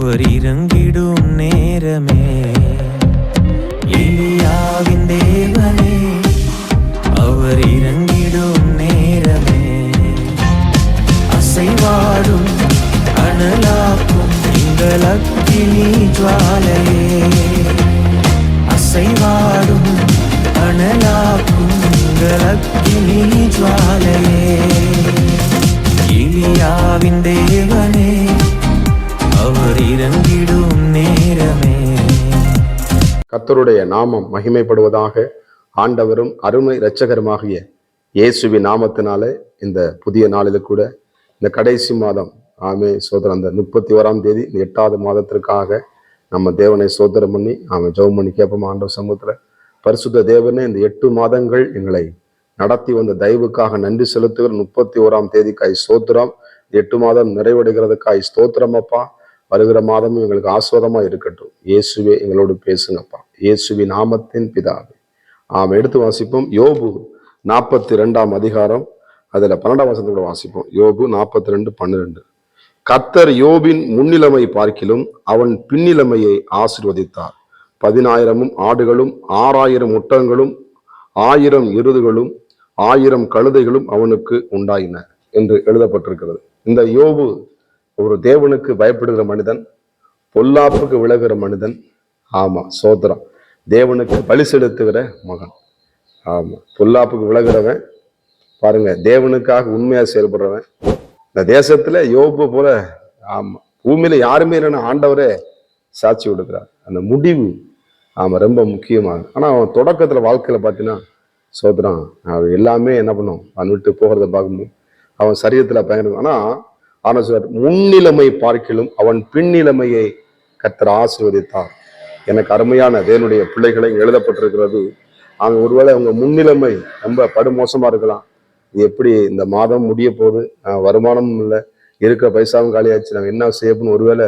அவர் இறங்கிடும் நேரமே. எலியாவின் தேவனே அவர் இறங்கிடும் நேரமே. அசைவாடும் அனலாக்கும் எங்கள் அக்கினி ஜுவாலையே. அசைவாடும் அனலாக்கும் எங்கள் அக்கினி ஜுவாலையே. எலியாவின் தேவனே அவர் இறங்கிடும் நேரமே. கர்த்தருடைய நாமம் மகிமைப்படுவதாக. ஆண்டவரும் அருமை இரட்சகருமாகிய இயேசுவின் நாமத்தினாலே இந்த புதிய நாளில் கூட இந்த கடைசி மாதம் சோதரம் அந்த 31ஆம் தேதி இந்த 8வது மாதத்திற்காக நம்ம தேவனை சோதரம் பண்ணி ஜெபம் பண்ணி கேட்போம். ஆண்டவர் சமூகத்துல பரிசுத்த தேவனே, இந்த 8 மாதங்கள் எங்களை நடத்தி வந்த தயவுக்காக நன்றி செலுத்துகிற 31ஆம் தேதிக்காய் ஸ்தோத்திரம். 8 மாதம் நிறைவடைகிறதுக்காய் ஸ்தோத்திரம் அப்பா. வருகிற மாதமும் எங்களுக்கு ஆஸ்வாதமா இருக்கட்டும். இயேசுவே எங்களோடு பேசுங்கப்பா. இயேசுவின் நாமத்தின் பிதாவே. எடுத்து வாசிப்போம். யோபு 42ஆம் அதிகாரம் அதுல 12ஆம் வசனத்தோட வாசிப்போம். யோபு 42:12. கர்த்தர் யோபின் முன்னிலைமை பார்க்கிலும் அவன் பின்னிலைமையை ஆசீர்வதித்தார். 10,000 ஆடுகளும் 6,000 ஒட்டகங்களும் 1000 எருதுகளும் 1000 கழுதைகளும் அவனுக்கு உண்டாயின என்று எழுதப்பட்டிருக்கிறது. இந்த யோபு ஒரு தேவனுக்கு பயப்படுகிற மனிதன், பொல்லாப்புக்கு விலகுகிற மனிதன். சோதரம். தேவனுக்கு பலி செலுத்துகிற மகன். பொல்லாப்புக்கு விலகுறவன் பாருங்க, தேவனுக்காக உண்மையா செயல்படுறவன். இந்த தேசத்துல யோபு போல பூமியில யாருமே இல்லைன்னு ஆண்டவரே சாட்சி கொடுக்குறார். அந்த முடிவு ரொம்ப முக்கியமானது. ஆனா அவன் தொடக்கத்துல வாழ்க்கையில பார்த்தீங்கன்னா சோதரம் அவன் எல்லாமே என்ன பண்ணும், அவன் விட்டு போகிறத பார்க்கும்போது அவன் சரீரத்துல பயங்கரம். ஆனா சொல்றார், முன்னிலைமை பார்க்கிலும் அவன் பின்னிலைமையை கர்த்தர் ஆசீர்வதித்தார். எனக்கு அருமையான தேவனுடைய பிள்ளைகளை எழுதப்பட்டிருக்கிறது. ஒருவேளை அவங்க முன்னிலைமை ரொம்ப படுமோசமா இருக்கலாம். எப்படி இந்த மாதம் முடிய போகுது, வருமானமும் இல்லை, இருக்கிற பைசாவும் காலியாச்சு, நாங்கள் என்ன செய்யணும்னு ஒருவேளை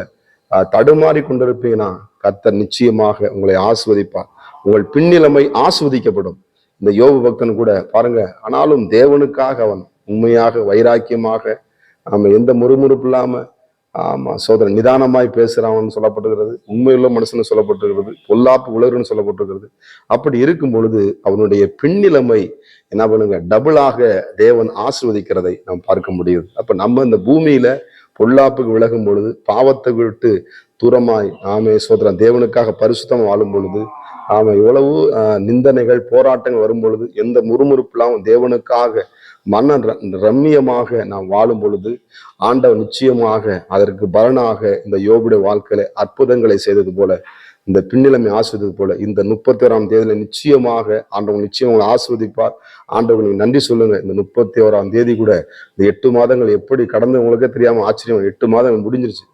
தடுமாறி கொண்டிருப்பீங்கன்னா கர்த்தர் நிச்சயமாக உங்களை ஆஸ்வதிப்பார். உங்கள் பின்னிலைமை ஆஸ்வதிக்கப்படும். இந்த யோபு பக்தன் கூட பாருங்க, ஆனாலும் தேவனுக்காக அவன் உண்மையாக வைராக்கியமாக எந்த முறுமுறுப்பு இல்லாம சோதரன் நிதானமாய் பேசுறான்னு சொல்லப்பட்டிருக்கிறது. உண்மையுள்ள மனுஷன்னு சொல்லப்பட்டிருக்கிறது. பொல்லாப்பு உலகன்னு சொல்லப்பட்டிருக்கிறது. அப்படி இருக்கும் பொழுது அவனுடைய பின்னிலைமை என்ன பண்ணுங்க, டபுளாக தேவன் ஆசீர்வதிக்கிறதை நாம் பார்க்க முடியுது. அப்ப நம்ம இந்த பூமியில பொல்லாப்புக்கு விலகும் பொழுது, பாவத்தை விட்டு தூரமாய் சோதரன் தேவனுக்காக பரிசுத்தம் வாழும் பொழுது, எவ்வளவு நிந்தனைகள் போராட்டங்கள் வரும் பொழுது எந்த முறுமுறுப்புலாம் தேவனுக்காக மன ரம்மியமாக நாம் வாழும் பொழுது ஆண்டவர் நிச்சயமாக அதற்கு பலனாக இந்த யோபுடைய வாழ்க்கையில அற்புதங்களை செய்தது போல, இந்த பின்னிலைமை ஆஸ்வதித்தது போல இந்த 31ஆம் தேதியில நிச்சயமாக ஆண்டவங்க நிச்சயம் ஆஸ்வதிப்பார். ஆண்டவங்களுக்கு நன்றி சொல்லுங்க. இந்த 31ஆம் தேதி கூட இந்த 8 மாதங்கள் எப்படி கடந்து உங்களுக்கே தெரியாம ஆச்சரியம். 8 மாதங்கள் முடிஞ்சிருச்சு.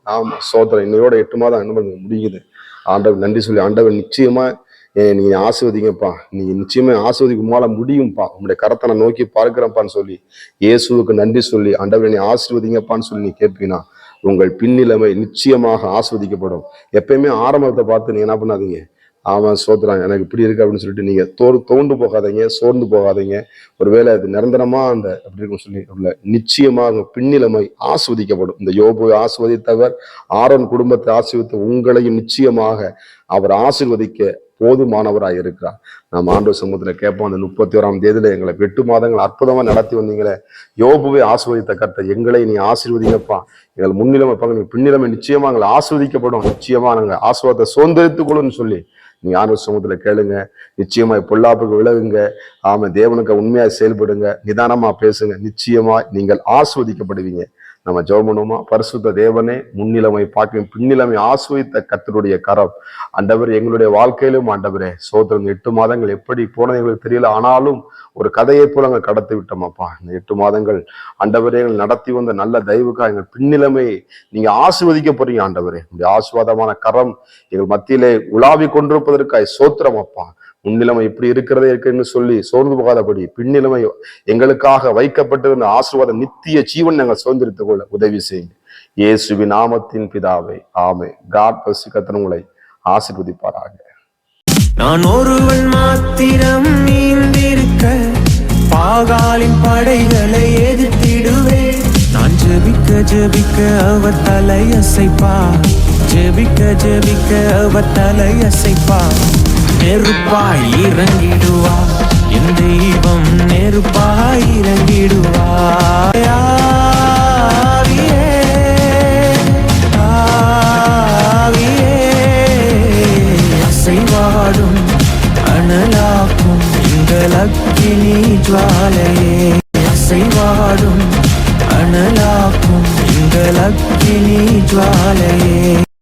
சோதரன் இன்னையோட 8 மாதம் என்ன முடியுது. ஆண்டவர் நன்றி சொல்லி, ஆண்டவர் நிச்சயமா நீங்க ஆசீர்வதிங்கப்பா, நீங்க நிச்சயமா ஆசீர்வதிக்குமால முடியும்ப்பா, உங்களுடைய கரத்தை நான் நோக்கி பார்க்கிறேன்ப்பான்னு சொல்லி இயேசுவுக்கு நன்றி சொல்லி ஆண்டவர் நீ ஆசீர்வதிங்கப்பான்னு சொல்லி நீ கேட்பீங்கன்னா உங்கள் பின்னிலைமை நிச்சயமாக ஆஸ்வதிக்கப்படும். எப்பயுமே ஆரம்பத்தை பார்த்து நீங்க என்ன பண்ணாதீங்க, சோத்துறாங்க எனக்கு இப்படி இருக்கு அப்படின்னு சொல்லிட்டு நீங்க தோண்டு போகாதீங்க, சோர்ந்து போகாதீங்க. ஒருவேளை அது நிரந்தரமா அந்த அப்படி இருக்குன்னு சொல்லி நிச்சயமாக பின்னிலைமை ஆஸ்வதிக்கப்படும். இந்த யோபு ஆஸ்வதித்தவர் ஆரோன் குடும்பத்தை ஆசீர்வதித்த உங்களையும் நிச்சயமாக அவர் ஆசீர்வதிக்க போதுமானவராக இருக்கிறார். நாம் ஆண்டவர் சமூகத்துல கேட்போம். அந்த 31ஆம் தேதியில எங்களை 8 மாதங்கள் அற்புதமா நடத்தி வந்தீங்களே, யோபுவை ஆசீர்வதித்த கர்த்தர் எங்களை நீ ஆசீர்வதிங்கப்பா. எங்கள் முன்னிலைமை நீ பின்னிலைமை நிச்சயமா எங்களை ஆஸ்வதிக்கப்படும். நிச்சயமா நாங்கள் ஆசீர்வாதத்தை சுதந்திரித்துக்கொள்ளுன்னு சொல்லி நீங்க ஆண்டவர் சமூகத்துல கேளுங்க. நிச்சயமா பொல்லாப்புக்கு விலகுங்க. தேவனுக்கு உண்மையா செயல்படுங்க. நிதானமா பேசுங்க. நிச்சயமா நீங்கள் ஆஸ்வதிக்கப்படுவீங்க. நம்ம ஜெபம் பண்ணுவோமா? பரிசுத்த தேவனே, முன்னிலைமை பார்க்க பின்னிலைமை ஆஸ்வதித்த கர்த்தருடைய கரம் ஆண்டவர் எங்களுடைய வாழ்க்கையிலும் ஆண்டவரே சோதரம் 8 மாதங்கள் எப்படி போனது எங்களுக்கு தெரியல. ஆனாலும் ஒரு கதையை போல நாங்கள் கடத்தி விட்டோமாப்பா. இந்த 8 மாதங்கள் ஆண்டவரே எங்கள் நடத்தி வந்த நல்ல தயவுக்காக எங்கள் பின்னிலைமை நீங்க ஆசீர்வதிக்க போறீங்க ஆண்டவரே. இந்த ஆசீர்வாதமான கரம் எங்கள் மத்தியிலே உலாவி கொண்டிருப்பதற்காக சோத்திரம் அப்பா. முன்னிலைமை இப்படி இருக்கிறதே இருக்குன்னு சொல்லி சோர்ந்து போகாதபடி பின்னிலைமை எங்களுக்காக வைக்கப்பட்டிருந்த ஆசீர்வாதம் நித்திய ஜீவன் நாங்கள் சுதந்திரித்துக் கொள்ள உதவி செய்யுங்க. இயேசுவின் நாமத்தின் பிதாவே, ஆமென். God bless you. கர்த்தர் உங்களை ஆசீர்வதிப்பாராக. நான் ஒருவன் மாத்திரம் நீந்திருக்க பாகாலின் படைகளை எதிர்த்திடுவேன். நான் ஜெபிக்க ஜெபிக்க அவர் தலையசைப்பார். ஜெபிக்க ஜெபிக்க அவர் தலையசைப்பா. நெருப்பாய் இறங்கிடுவா என் தெய்வம், நெருப்பாய் இறங்கிடுவா. ஆவியே, ஆவியே, அசைவாடும் அனலாக்கும் எங்கள் அக்கினி ஜுவாலையே. அசைவாடும் அனலாக்கும் எங்கள் அக்கினி ஜுவாலையே.